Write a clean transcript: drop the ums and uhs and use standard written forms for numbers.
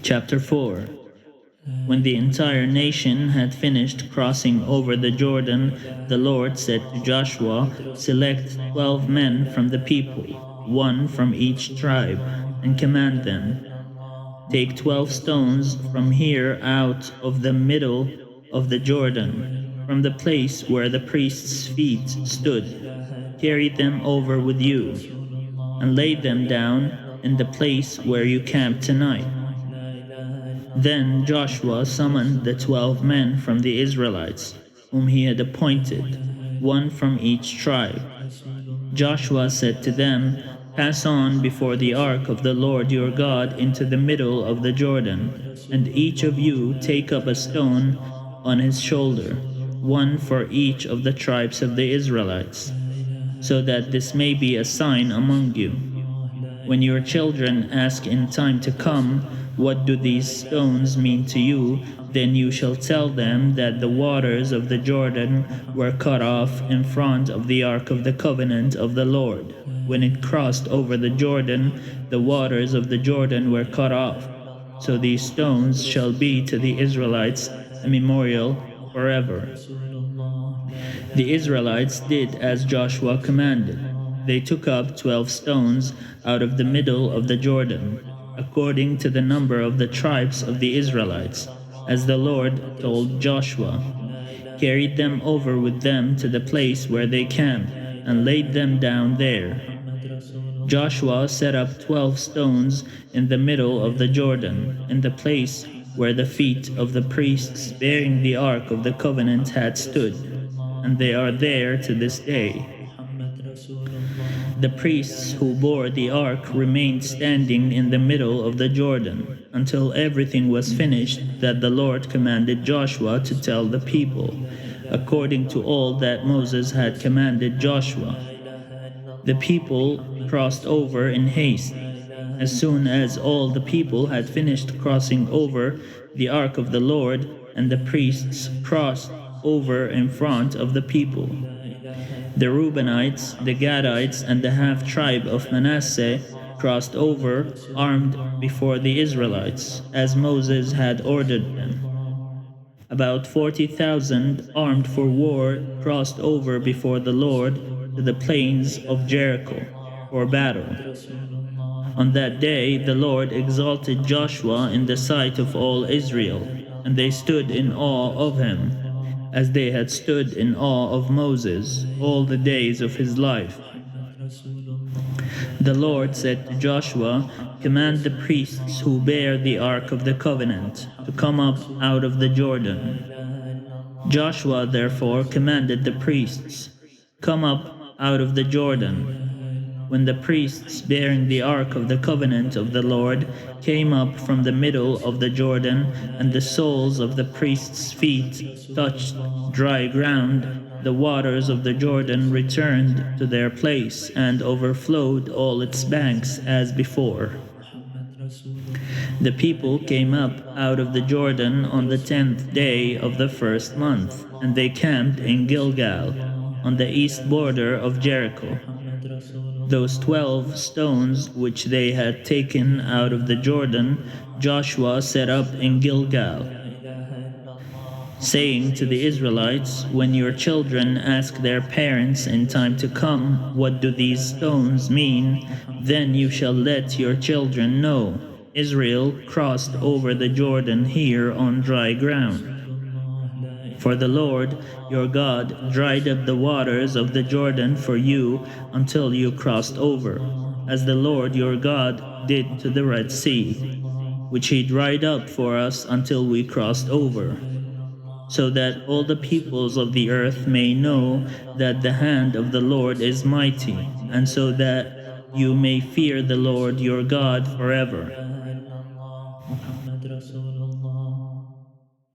Chapter 4. When the entire nation had finished crossing over the Jordan, the Lord said to Joshua, "Select 12 men from the people, one from each tribe, and command them. Take 12 stones from here out of the middle of the Jordan, from the place where the priest's feet stood. Carry them over with you, and lay them down in the place where you camped tonight." Then Joshua summoned the 12 men from the Israelites, whom he had appointed, one from each tribe. Joshua said to them, "Pass on before the ark of the Lord your God into the middle of the Jordan, and each of you take up a stone on his shoulder, one for each of the tribes of the Israelites, so that this may be a sign among you. When your children ask in time to come, 'What do these stones mean to you?' then you shall tell them that the waters of the Jordan were cut off in front of the ark of the covenant of the Lord. When it crossed over the Jordan, the waters of the Jordan were cut off. So these stones shall be to the Israelites a memorial forever." The Israelites did as Joshua commanded. They took up 12 stones out of the middle of the Jordan, according to the number of the tribes of the Israelites, as the Lord told Joshua, carried them over with them to the place where they camped, and laid them down there. Joshua set up 12 stones in the middle of the Jordan, in the place where the feet of the priests bearing the ark of the covenant had stood, and they are there to this day. The priests who bore the ark remained standing in the middle of the Jordan until everything was finished that the Lord commanded Joshua to tell the people, according to all that Moses had commanded Joshua. The people crossed over in haste. As soon as all the people had finished crossing over, the ark of the Lord and the priests crossed over in front of the people. The Reubenites, the Gadites, and the half-tribe of Manasseh crossed over, armed before the Israelites, as Moses had ordered them. About 40,000, armed for war, crossed over before the Lord to the plains of Jericho for battle. On that day the Lord exalted Joshua in the sight of all Israel, and they stood in awe of him, as they had stood in awe of Moses all the days of his life. The Lord said to Joshua, "Command the priests who bear the ark of the covenant to come up out of the Jordan." Joshua therefore commanded the priests, "Come up out of the Jordan." When the priests bearing the ark of the covenant of the Lord came up from the middle of the Jordan, and the soles of the priests' feet touched dry ground, the waters of the Jordan returned to their place and overflowed all its banks as before. The people came up out of the Jordan on the 10th day of the first month, and they camped in Gilgal, on the east border of Jericho. Those 12 stones which they had taken out of the Jordan, Joshua set up in Gilgal, saying to the Israelites, "When your children ask their parents in time to come, 'What do these stones mean?' then you shall let your children know, 'Israel crossed over the Jordan here on dry ground.' For the Lord your God dried up the waters of the Jordan for you until you crossed over, as the Lord your God did to the Red Sea, which he dried up for us until we crossed over, so that all the peoples of the earth may know that the hand of the Lord is mighty, and so that you may fear the Lord your God forever."